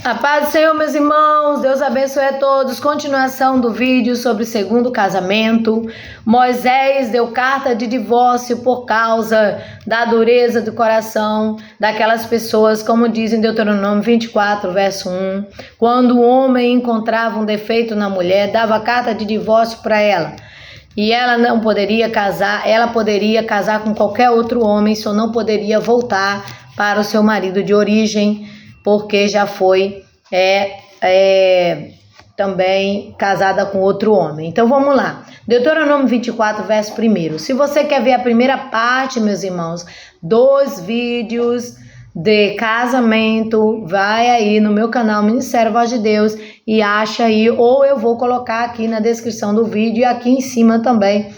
A paz do Senhor, meus irmãos, Deus abençoe a todos. Continuação do vídeo sobre o segundo casamento. Moisés deu carta de divórcio por causa da dureza do coração daquelas pessoas, como diz em Deuteronômio 24, verso 1. Quando o homem encontrava um defeito na mulher, dava carta de divórcio para ela. E ela não poderia casar, ela poderia casar com qualquer outro homem, só não poderia voltar para o seu marido de origem, porque já foi também casada com outro homem. Então vamos lá. Deuteronômio 24, verso 1. Se você quer ver a primeira parte, meus irmãos, dos vídeos de casamento, vai aí no meu canal Ministério Voz de Deus e acha aí, ou eu vou colocar aqui na descrição do vídeo e aqui em cima também,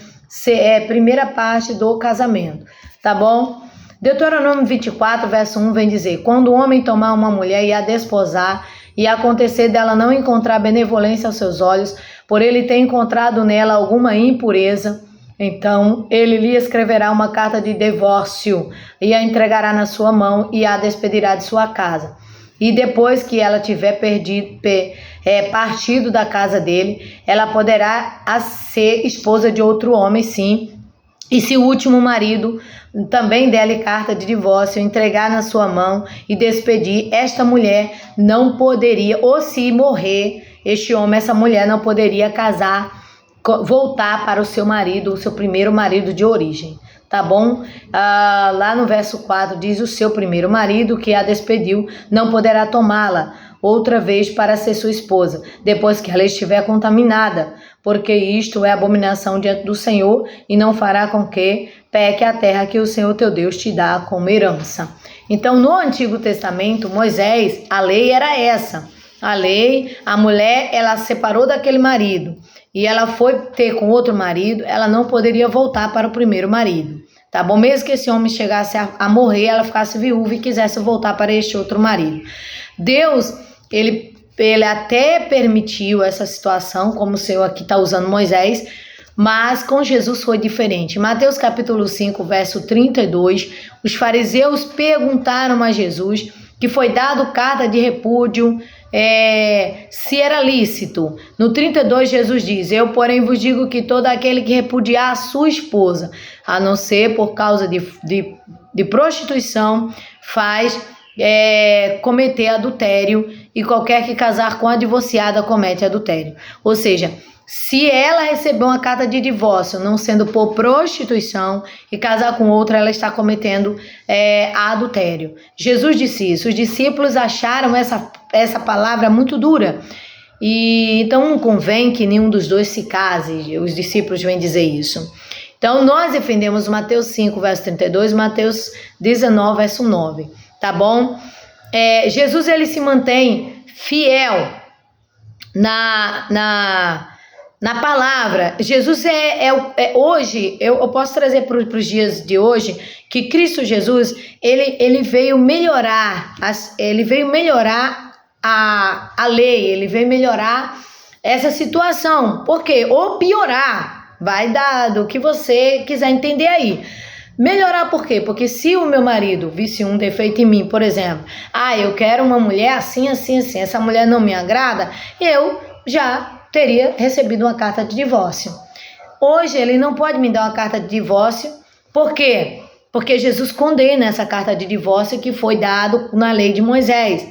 primeira parte do casamento, tá bom? Deuteronômio 24, verso 1 vem dizer: quando o homem tomar uma mulher e a desposar, e acontecer dela não encontrar benevolência aos seus olhos, por ele ter encontrado nela alguma impureza, então ele lhe escreverá uma carta de divórcio e a entregará na sua mão e a despedirá de sua casa. E depois que ela tiver partido da casa dele, ela poderá ser esposa de outro homem, sim. E se o último marido também der-lhe carta de divórcio, entregar na sua mão e despedir, esta mulher não poderia, ou se morrer este homem, essa mulher não poderia casar, voltar para o seu marido, o seu primeiro marido de origem, tá bom? Lá no verso 4 diz: o seu primeiro marido que a despediu não poderá tomá-la outra vez para ser sua esposa, depois que ela estiver contaminada, porque isto é abominação diante do Senhor, e não fará com que peque a terra que o Senhor teu Deus te dá como herança. Então, no Antigo Testamento, Moisés, a lei era essa. A lei, a mulher, ela separou daquele marido e ela foi ter com outro marido, ela não poderia voltar para o primeiro marido, tá bom? Mesmo que esse homem chegasse a morrer, ela ficasse viúva e quisesse voltar para este outro marido. Deus, ele até permitiu essa situação, como o Senhor aqui está usando Moisés, mas com Jesus foi diferente. Mateus capítulo 5, verso 32, os fariseus perguntaram a Jesus que foi dado carta de repúdio, se era lícito. No 32, Jesus diz: eu, porém, vos digo que todo aquele que repudiar a sua esposa, a não ser por causa de prostituição, faz cometer adultério, e qualquer que casar com a divorciada comete adultério. Ou seja, se ela recebeu uma carta de divórcio, não sendo por prostituição, e casar com outra, ela está cometendo adultério. Jesus disse isso. Os discípulos acharam essa palavra muito dura. E então não convém que nenhum dos dois se case. Os discípulos vêm dizer isso. Então nós defendemos Mateus 5, verso 32, Mateus 19, verso 9. Tá bom? Jesus, ele se mantém fiel na palavra. Jesus hoje, eu posso trazer para os dias de hoje, que Cristo Jesus, ele veio melhorar, a lei, ele veio melhorar essa situação. Por quê? Ou piorar, vai dar do que você quiser entender aí. Melhorar por quê? Porque se o meu marido visse um defeito em mim, por exemplo, eu quero uma mulher assim, assim, assim, essa mulher não me agrada, eu já teria recebido uma carta de divórcio. Hoje ele não pode me dar uma carta de divórcio. Por quê? Porque Jesus condena essa carta de divórcio que foi dado na lei de Moisés.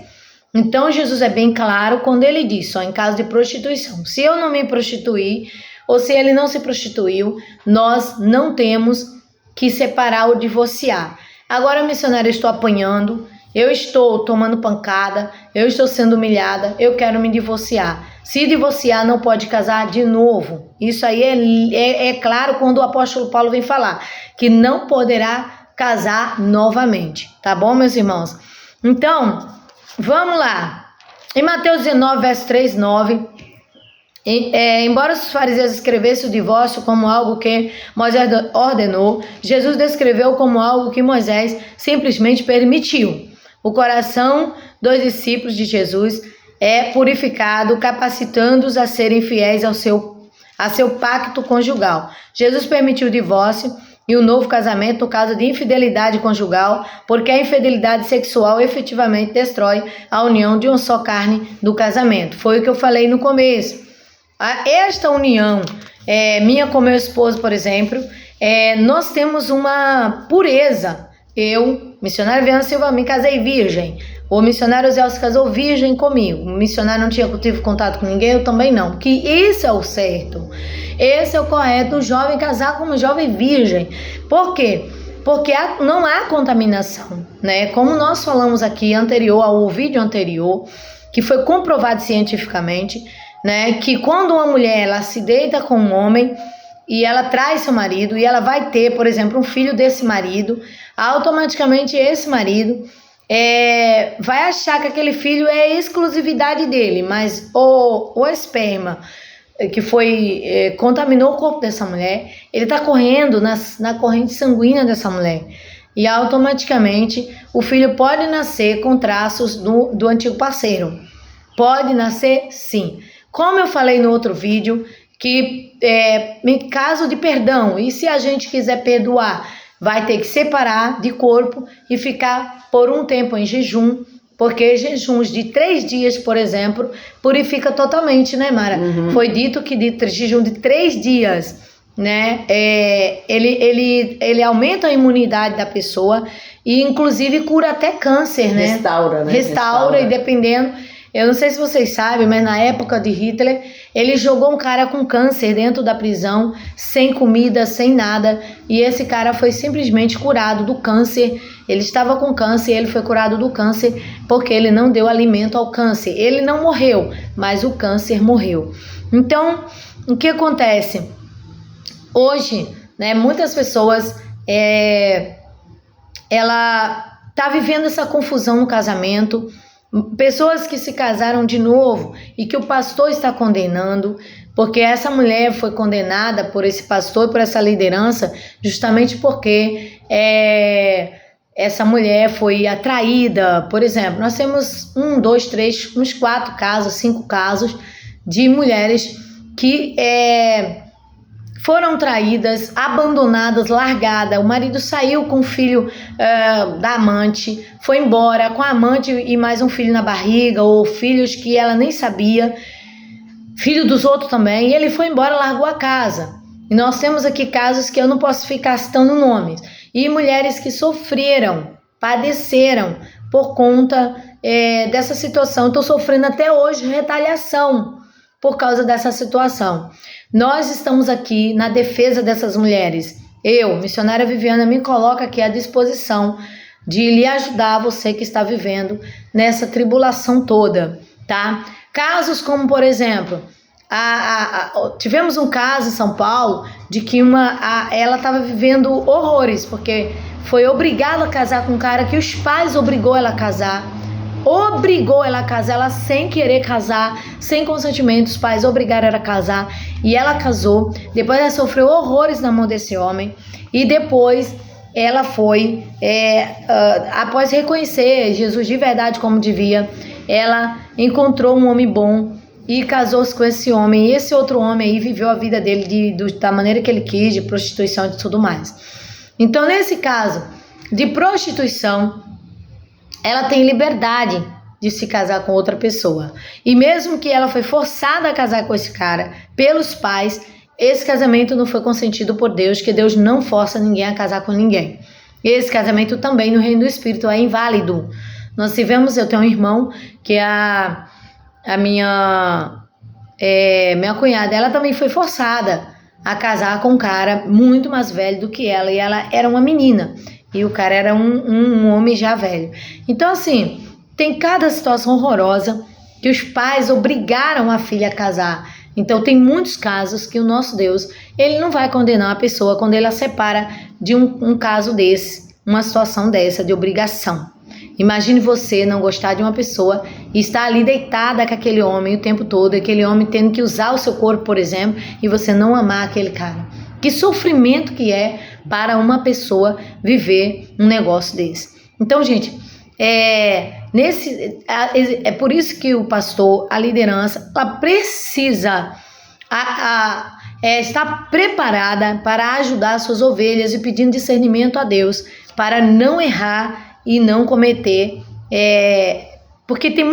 Então Jesus é bem claro quando ele diz: só em caso de prostituição. Se eu não me prostituir, ou se ele não se prostituiu, nós não temos que separar ou divorciar. Agora, missionária, eu estou apanhando, eu estou tomando pancada, eu estou sendo humilhada, eu quero me divorciar. Se divorciar, não pode casar de novo. Isso aí é claro quando o apóstolo Paulo vem falar que não poderá casar novamente. Tá bom, meus irmãos? Então, vamos lá. Em Mateus 19, verso 3, 9... embora os fariseus escrevessem o divórcio como algo que Moisés ordenou, Jesus descreveu como algo que Moisés simplesmente permitiu. O coração dos discípulos de Jesus é purificado, capacitando-os a serem fiéis a seu pacto conjugal. Jesus permitiu o divórcio e o novo casamento no caso de infidelidade conjugal, porque a infidelidade sexual efetivamente destrói a união de uma só carne do casamento. Foi o que eu falei no começo. Esta união, minha com meu esposo, por exemplo, nós temos uma pureza. Eu, missionário Viana Silva, me casei virgem. O missionário Zé se casou virgem comigo. O missionário não tive contato com ninguém, eu também não. Porque esse é o certo. Esse é o correto, o jovem casar com uma jovem virgem. Por quê? Porque não há contaminação, né? Como nós falamos aqui ao vídeo anterior, que foi comprovado cientificamente, né? Que quando uma mulher ela se deita com um homem e ela traz seu marido e ela vai ter, por exemplo, um filho desse marido, automaticamente esse marido vai achar que aquele filho é exclusividade dele, mas o esperma que contaminou o corpo dessa mulher, ele está correndo na corrente sanguínea dessa mulher. E automaticamente o filho pode nascer com traços do antigo parceiro. Pode nascer, sim. Como eu falei no outro vídeo, que em caso de perdão, e se a gente quiser perdoar, vai ter que separar de corpo e ficar por um tempo em jejum, porque jejuns de 3 dias, por exemplo, purifica totalmente, né, Mara? Uhum. Foi dito que jejum de 3 dias, né, ele aumenta a imunidade da pessoa e inclusive cura até câncer, né? Restaura, né? Restaura, e dependendo... Eu não sei se vocês sabem, mas na época de Hitler, ele jogou um cara com câncer dentro da prisão, sem comida, sem nada, e esse cara foi simplesmente curado do câncer. Ele estava com câncer e ele foi curado do câncer porque ele não deu alimento ao câncer. Ele não morreu, mas o câncer morreu. Então, o que acontece? Hoje, né, muitas pessoas, ela tá vivendo essa confusão no casamento. Pessoas que se casaram de novo e que o pastor está condenando, porque essa mulher foi condenada por esse pastor, por essa liderança, justamente porque essa mulher foi atraída. Por exemplo, nós temos 1, 2, 3, uns 4 casos, 5 casos de mulheres que foram traídas, abandonadas, largadas. O marido saiu com o filho da amante, foi embora com a amante e mais um filho na barriga, ou filhos que ela nem sabia, filho dos outros também, e ele foi embora, largou a casa. E nós temos aqui casos que eu não posso ficar citando nomes, e mulheres que sofreram, padeceram por conta dessa situação, estão sofrendo até hoje retaliação por causa dessa situação. Nós estamos aqui na defesa dessas mulheres. Eu, missionária Viviana, me coloco aqui à disposição de lhe ajudar, você que está vivendo nessa tribulação toda, tá? Casos como, por exemplo, tivemos um caso em São Paulo de que ela estava vivendo horrores, porque foi obrigada a casar com um cara que os pais obrigou ela a casar. Obrigou ela a casar, ela sem querer casar, sem consentimento, os pais obrigaram ela a casar, e ela casou. Depois ela sofreu horrores na mão desse homem, e depois ela foi, após reconhecer Jesus de verdade como devia, ela encontrou um homem bom e casou-se com esse homem, e esse outro homem aí viveu a vida dele da maneira que ele quis, de prostituição e tudo mais. Então, nesse caso de prostituição, ela tem liberdade de se casar com outra pessoa. E mesmo que ela foi forçada a casar com esse cara pelos pais, esse casamento não foi consentido por Deus, que Deus não força ninguém a casar com ninguém. Esse casamento também no reino do Espírito é inválido. Eu tenho um irmão que a minha cunhada, ela também foi forçada a casar com um cara muito mais velho do que ela, e ela era uma menina. E o cara era um homem já velho. Então, assim, tem cada situação horrorosa que os pais obrigaram a filha a casar. Então, tem muitos casos que o nosso Deus, ele não vai condenar a pessoa quando ele a separa de um caso desse, uma situação dessa, de obrigação. Imagine você não gostar de uma pessoa e estar ali deitada com aquele homem o tempo todo, aquele homem tendo que usar o seu corpo, por exemplo, e você não amar aquele cara. Que sofrimento que é para uma pessoa viver um negócio desse. Então, gente, é por isso que o pastor, a liderança, ela precisa está preparada para ajudar suas ovelhas e pedindo discernimento a Deus para não errar e não cometer porque tem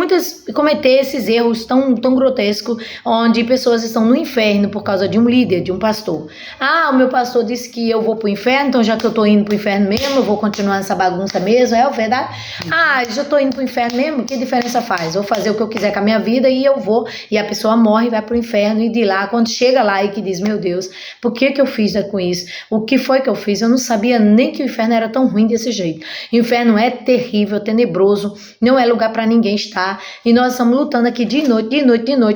cometer esses erros tão grotescos, onde pessoas estão no inferno por causa de um líder, de um pastor. Ah, o meu pastor disse que eu vou pro inferno, então já que eu tô indo pro inferno mesmo, eu vou continuar nessa bagunça mesmo, é verdade? Ah, já tô indo pro inferno mesmo, que diferença faz? Vou fazer o que eu quiser com a minha vida e eu vou, e a pessoa morre e vai pro inferno, e de lá, quando chega lá e que diz, meu Deus, por que eu fiz com isso? O que foi que eu fiz? Eu não sabia nem que o inferno era tão ruim desse jeito. O inferno é terrível, tenebroso, não é lugar para ninguém está, e nós estamos lutando aqui de noite,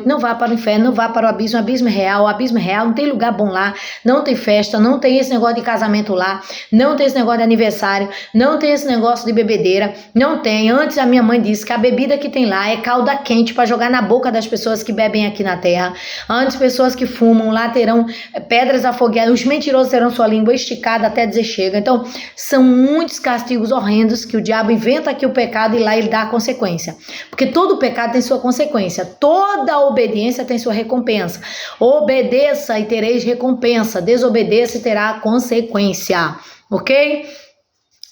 não vá para o inferno, não vá para o abismo real, não tem lugar bom lá, não tem festa, não tem esse negócio de casamento lá, não tem esse negócio de aniversário, não tem esse negócio de bebedeira, não tem. Antes a minha mãe disse que a bebida que tem lá é calda quente para jogar na boca das pessoas que bebem aqui na terra. Antes pessoas que fumam lá terão pedras afogueadas, os mentirosos terão sua língua esticada até dizer chega. Então são muitos castigos horrendos que o diabo inventa aqui o pecado e lá ele dá a consequência. Porque todo pecado tem sua consequência, toda obediência tem sua recompensa. Obedeça e tereis recompensa, desobedeça e terá consequência, ok?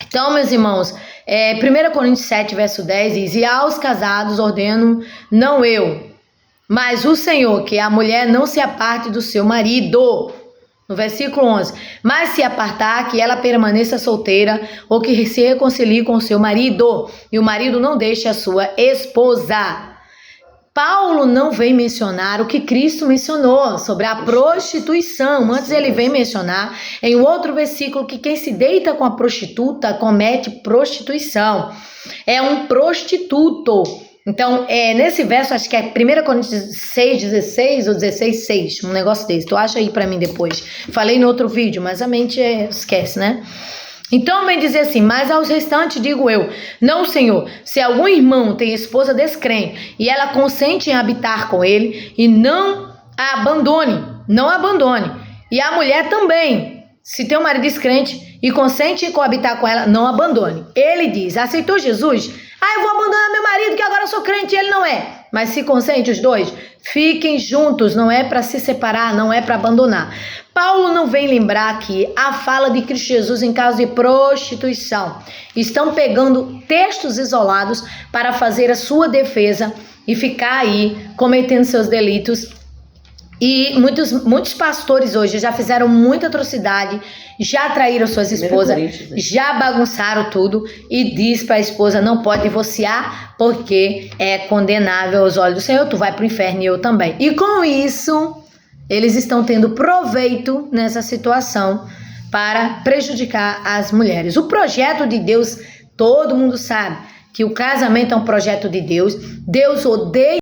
Então, meus irmãos, 1 Coríntios 7, verso 10 diz, e aos casados ordeno, não eu, mas o Senhor, que a mulher não se aparte do seu marido. No versículo 11, mas se apartar, que ela permaneça solteira ou que se reconcilie com o seu marido, e o marido não deixe a sua esposa. Paulo não vem mencionar o que Cristo mencionou sobre a prostituição. Antes ele vem mencionar em outro versículo que quem se deita com a prostituta comete prostituição. É um prostituto. Então, nesse verso, acho que é 1 Coríntios 6, 16 ou 16, 6, um negócio desse. Tu acha aí pra mim depois. Falei no outro vídeo, mas a mente esquece, né? Então, vem dizer assim, mas aos restantes digo eu, não, Senhor, se algum irmão tem esposa descrente e ela consente em habitar com ele e não a abandone, não abandone. E a mulher também, se tem um marido descrente e consente em coabitar com ela, não abandone. Ele diz, aceitou Jesus? Eu vou abandonar meu marido que agora eu sou crente e ele não é. Mas se consente os dois, fiquem juntos, não é para se separar, não é para abandonar. Paulo não vem lembrar aqui a fala de Cristo Jesus em caso de prostituição. Estão pegando textos isolados para fazer a sua defesa e ficar aí cometendo seus delitos. E muitos pastores hoje já fizeram muita atrocidade, já traíram suas esposas, já bagunçaram tudo e diz para a esposa não pode divorciar porque é condenável aos olhos do Senhor, tu vai para o inferno e eu também. E com isso, eles estão tendo proveito nessa situação para prejudicar as mulheres. O projeto de Deus, todo mundo sabe que o casamento é um projeto de Deus. Deus odeia